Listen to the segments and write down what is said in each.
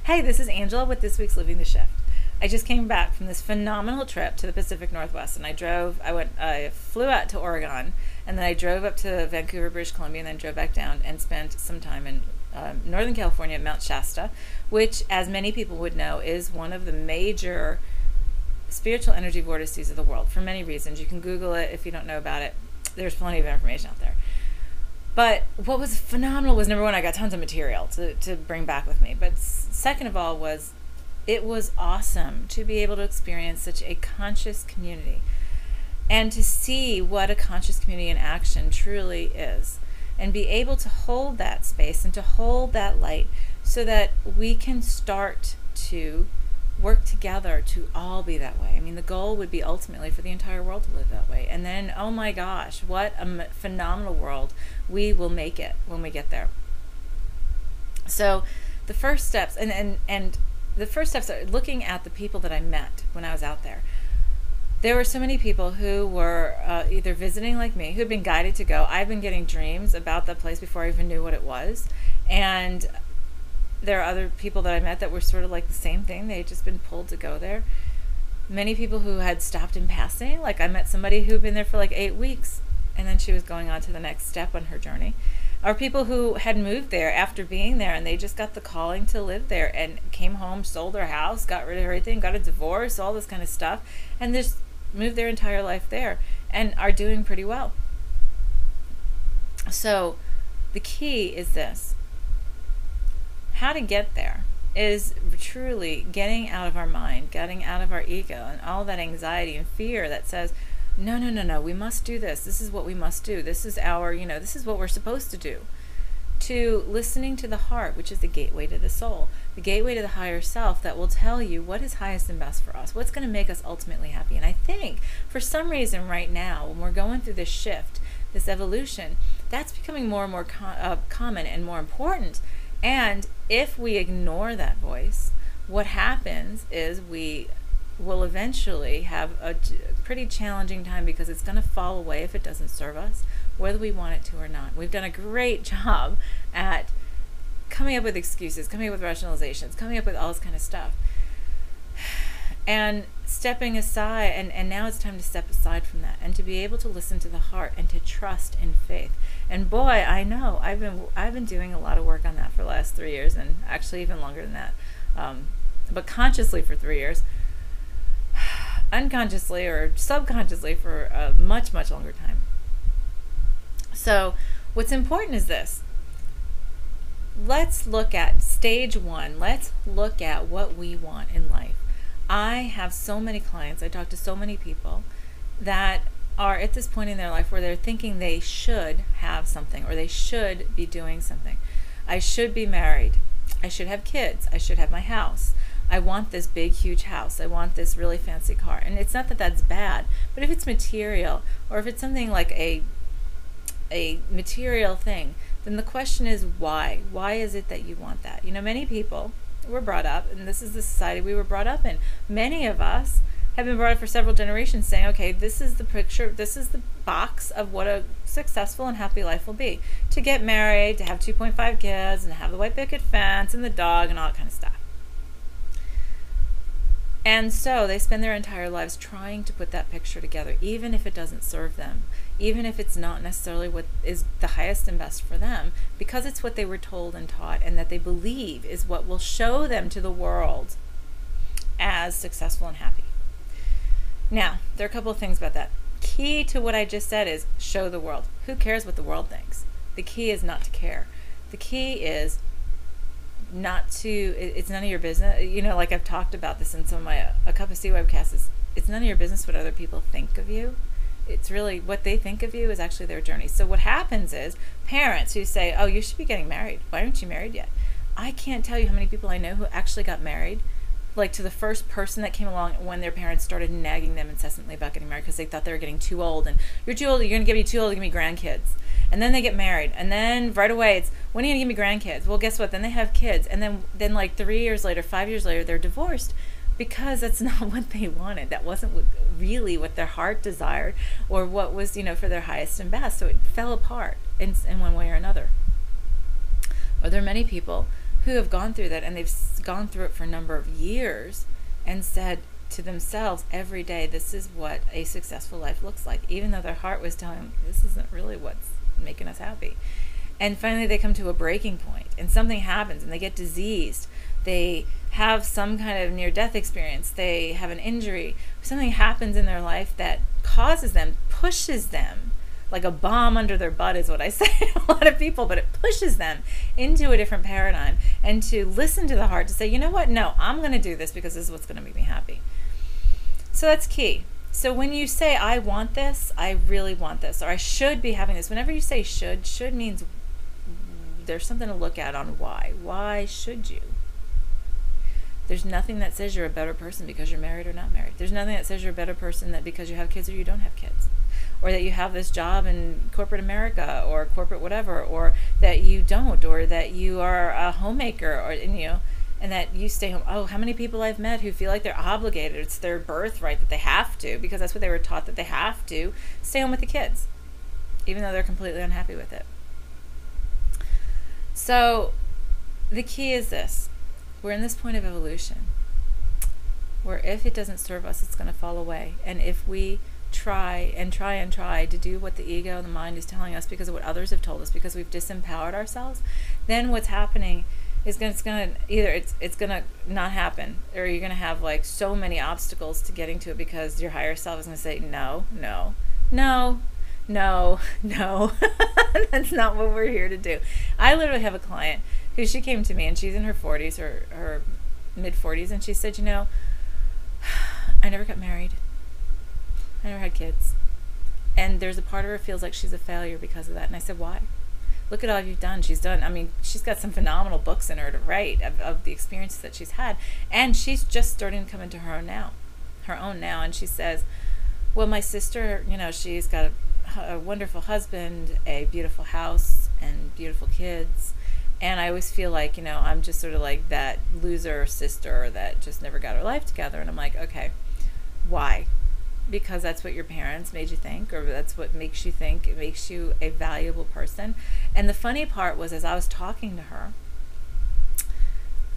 Hey, this is Angela with this week's Living the Shift. I just came back from this phenomenal trip to the Pacific Northwest, and I flew out to Oregon, and then I drove up to Vancouver, British Columbia, and then drove back down and spent some time in Northern California at Mount Shasta, which, as many people would know, is one of the major spiritual energy vortices of the world for many reasons. You can Google it if you don't know about it. There's plenty of information out there. But what was phenomenal was, number one, I got tons of material to bring back with me. But second of all it was awesome to be able to experience such a conscious community and to see what a conscious community in action truly is, and be able to hold that space and to hold that light so that we can start to work together to all be that way. I mean, the goal would be ultimately for the entire world to live that way. And then, oh my gosh, what a phenomenal world we will make it when we get there. So the first steps, and the first steps are looking at the people that I met when I was out there. There were so many people who were either visiting like me, who'd been guided to go. I've been getting dreams about that place before I even knew what it was. And there are other people that I met that were sort of like the same thing. They had just been pulled to go there. Many people who had stopped in passing. Like, I met somebody who'd been there for like 8 weeks, and then she was going on to the next step on her journey. Or people who had moved there after being there, and they just got the calling to live there and came home, sold their house, got rid of everything, got a divorce, all this kind of stuff, and just moved their entire life there and are doing pretty well. So the key is this. How to get there is truly getting out of our mind, getting out of our ego and all that anxiety and fear that says, no, we must do this. This is what we must do. This is this is what we're supposed to do. To listening to the heart, which is the gateway to the soul, the gateway to the higher self that will tell you what is highest and best for us, what's going to make us ultimately happy. And I think for some reason right now, when we're going through this shift, this evolution, that's becoming more and more common and more important. And if we ignore that voice, what happens is we will eventually have a pretty challenging time, because it's going to fall away if it doesn't serve us, whether we want it to or not. We've done a great job at coming up with excuses, coming up with rationalizations, coming up with all this kind of stuff. And stepping aside, and now it's time to step aside from that and to be able to listen to the heart and to trust in faith. And boy, I know I've been doing a lot of work on that for the last 3 years, and actually even longer than that, but consciously for 3 years, unconsciously or subconsciously for a much longer time. So what's important is this. Let's look at stage one. Let's look at what we want in life. I have so many clients, I talk to so many people that are at this point in their life where they're thinking they should have something, or they should be doing something. I should be married. I should have kids. I should have my house. I want this big, huge house. I want this really fancy car. And it's not that that's bad, but if it's material, or if it's something like a material thing, then the question is why? Why is it that you want that? Many people were brought up, and this is the society we were brought up in. Many of us have been brought up for several generations saying, okay, this is the picture, this is the box of what a successful and happy life will be. To get married, to have 2.5 kids, and have the white picket fence, and the dog, and all that kind of stuff. And so they spend their entire lives trying to put that picture together, even if it doesn't serve them, even if it's not necessarily what is the highest and best for them, because it's what they were told and taught, and that they believe is what will show them to the world as successful and happy. Now, there are a couple of things about that. Key to what I just said is show the world. Who cares what the world thinks? The key is not to care. The key is not to, it's none of your business. Like I've talked about this in some of my A Cup of Tea webcasts, it's none of your business what other people think of you. It's really what they think of you is actually their journey. So what happens is parents who say, oh, you should be getting married. Why aren't you married yet? I can't tell you how many people I know who actually got married, like to the first person that came along when their parents started nagging them incessantly about getting married because they thought they were getting too old, and you're too old, you're going to be too old to give me grandkids. And then they get married, and then right away it's, when are you going to give me grandkids? Well, guess what? Then they have kids, and then like 3 years later, 5 years later, they're divorced because that's not what they wanted. That wasn't really what their heart desired, or what was, for their highest and best. So it fell apart in one way or another. Or there are many people who have gone through that, and they've gone through it for a number of years and said to themselves every day, this is what a successful life looks like, even though their heart was telling them this isn't really what's making us happy. And finally they come to a breaking point and something happens and they get diseased, they have some kind of near-death experience, they have an injury, something happens in their life that causes them, pushes them, like a bomb under their butt is what I say to a lot of people, but it pushes them into a different paradigm, and to listen to the heart, to say, you know what, no, I'm going to do this because this is what's going to make me happy. So that's key. So when you say, I want this, I really want this, or I should be having this, whenever you say should means there's something to look at on why. Why should you? There's nothing that says you're a better person because you're married or not married. There's nothing that says you're a better person that because you have kids or you don't have kids, or that you have this job in corporate America or corporate whatever, or that you don't, or that you are a homemaker, or and that you stay home. Oh, how many people I've met who feel like they're obligated. It's their birthright that they have to, because that's what they were taught, that they have to stay home with the kids, even though they're completely unhappy with it. So the key is this. We're in this point of evolution where if it doesn't serve us, it's going to fall away. And if we try to do what the ego and the mind is telling us because of what others have told us, because we've disempowered ourselves, then what's happening is it's going to not happen, or you're going to have like so many obstacles to getting to it, because your higher self is going to say no. That's not what we're here to do. I literally have a client who, she came to me and she's in her 40s or her mid 40s, and she said, I never got married, I never had kids, and there's a part of her feels like she's a failure because of that. And I said, why? Look at all you've done. She's got some phenomenal books in her to write of the experiences that she's had, and she's just starting to come into her own now. And she says, well, my sister, she's got a wonderful husband, a beautiful house, and beautiful kids, and I always feel like, I'm just sort of like that loser sister that just never got her life together. And I'm like, okay, why? Because that's what your parents made you think, or that's what makes you think. It makes you a valuable person. And the funny part was, as I was talking to her,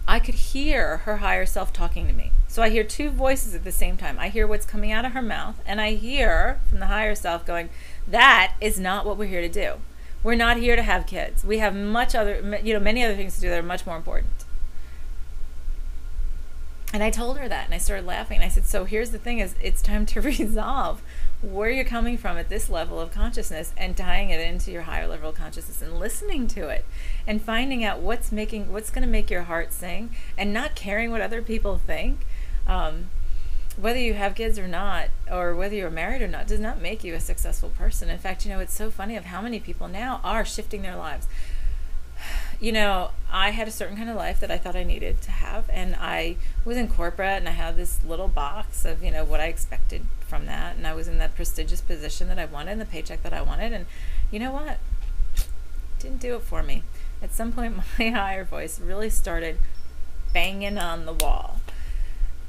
I could hear her higher self talking to me. So I hear two voices at the same time. I hear what's coming out of her mouth, and I hear from the higher self going, that is not what we're here to do. We're not here to have kids. We have many other things to do that are much more important. And I told her that, and I started laughing, and I said, so here's the thing, is it's time to resolve where you're coming from at this level of consciousness, and tying it into your higher level of consciousness, and listening to it, and finding out what's going to make your heart sing, and not caring what other people think. Whether you have kids or not, or whether you're married or not, does not make you a successful person. In fact, it's so funny of how many people now are shifting their lives. I had a certain kind of life that I thought I needed to have, and I was in corporate, and I had this little box of, what I expected from that, and I was in that prestigious position that I wanted, and the paycheck that I wanted, and you know what? Didn't do it for me. At some point, my higher voice really started banging on the wall,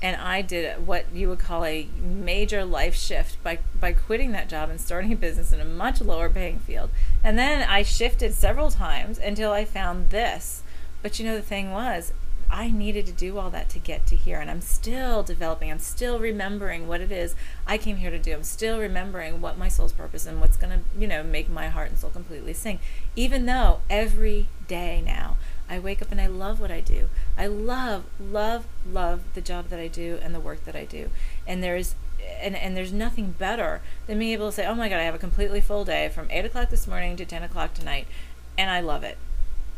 and I did what you would call a major life shift by quitting that job and starting a business in a much lower paying field. And then I shifted several times until I found this. But the thing was, I needed to do all that to get to here. And I'm still developing. I'm still remembering what it is I came here to do. I'm still remembering what my soul's purpose and what's going to, make my heart and soul completely sing. Even though every day now, I wake up and I love what I do. I love the job that I do and the work that I do. And there's nothing better than being able to say, oh my God, I have a completely full day from 8 o'clock this morning to 10 o'clock tonight, and I love it.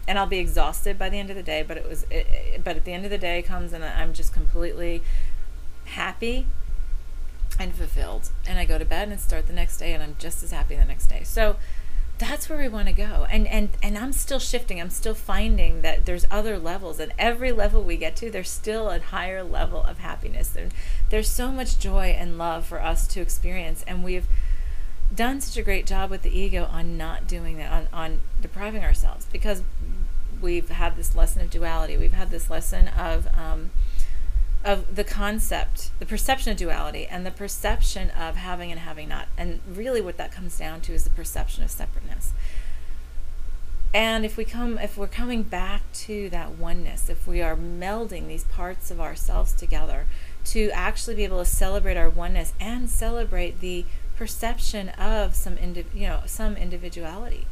And I'll be exhausted by the end of the day, but at the end of the day comes and I'm just completely happy and fulfilled. And I go to bed and start the next day, and I'm just as happy the next day. So that's where we want to go. And I'm still shifting. I'm still finding that there's other levels, and every level we get to, there's still a higher level of happiness. There's so much joy and love for us to experience, and we've done such a great job with the ego on not doing that, on depriving ourselves, because we've had this lesson of duality. We've had this lesson of the concept, the perception of duality, and the perception of having and having not. And really what that comes down to is the perception of separateness. And if we're coming back to that oneness, if we are melding these parts of ourselves together to actually be able to celebrate our oneness and celebrate the perception of some individuality,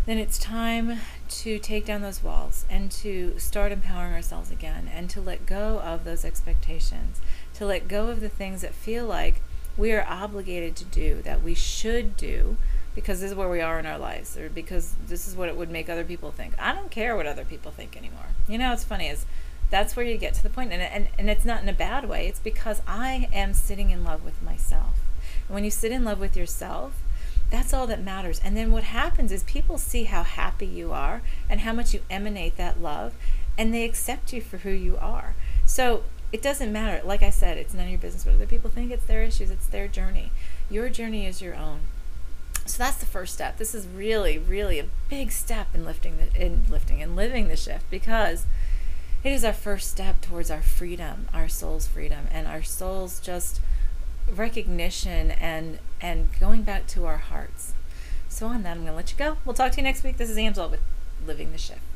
then it's time to take down those walls and to start empowering ourselves again, and to let go of those expectations, to let go of the things that feel like we are obligated to do, that we should do, because this is where we are in our lives, or because this is what it would make other people think. I don't care what other people think anymore. It's funny, is that's where you get to the point, and it's not in a bad way. It's because I am sitting in love with myself. And when you sit in love with yourself, that's all that matters. And then what happens is people see how happy you are and how much you emanate that love, and they accept you for who you are. So it doesn't matter. Like I said, it's none of your business what other people think. It's their issues. It's their journey. Your journey is your own. So that's the first step. This is really, really a big step in lifting and living the shift, because it is our first step towards our freedom, our soul's freedom, and our soul's just recognition and going back to our hearts. So on that, I'm going to let you go. We'll talk to you next week. This is Angela with Living the Shift.